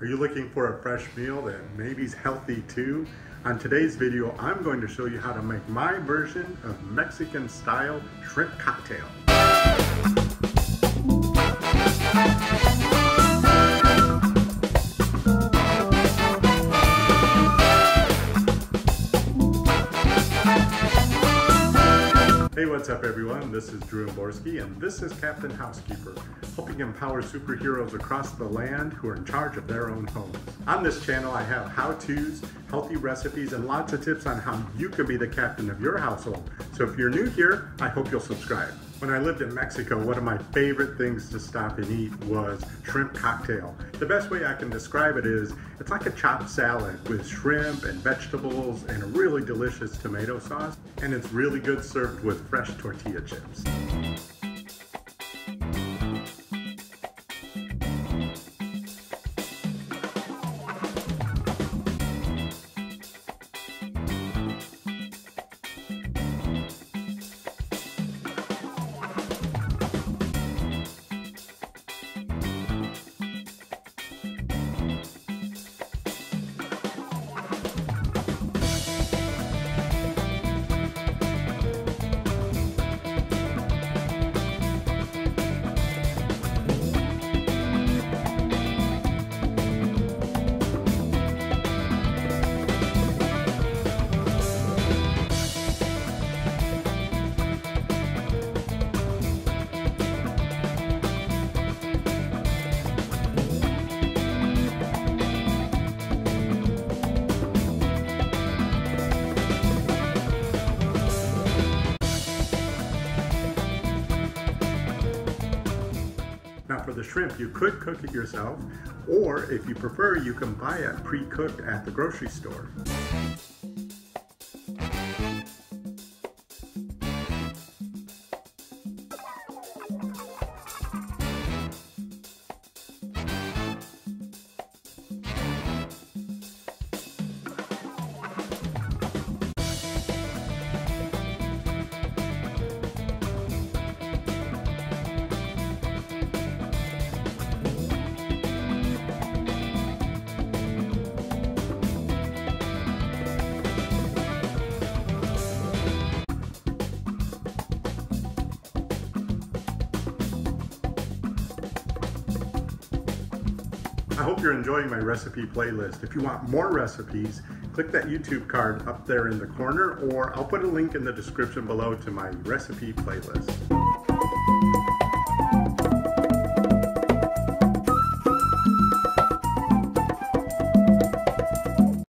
Are you looking for a fresh meal that maybe is healthy too? On today's video, I'm going to show you how to make my version of Mexican style shrimp cocktail. Hey, what's up everyone? This is Drew Borski and this is Captain Housekeeper, helping empower superheroes across the land who are in charge of their own homes. On this channel I have how-tos, healthy recipes, and lots of tips on how you can be the captain of your household. So if you're new here, I hope you'll subscribe. When I lived in Mexico, one of my favorite things to stop and eat was shrimp cocktail. The best way I can describe it is, it's like a chopped salad with shrimp and vegetables and a really delicious tomato sauce, and it's really good served with fresh tortilla chips. Now for the shrimp, you could cook it yourself, or if you prefer, you can buy it pre-cooked at the grocery store. I hope you're enjoying my recipe playlist. If you want more recipes, click that YouTube card up there in the corner, or I'll put a link in the description below to my recipe playlist.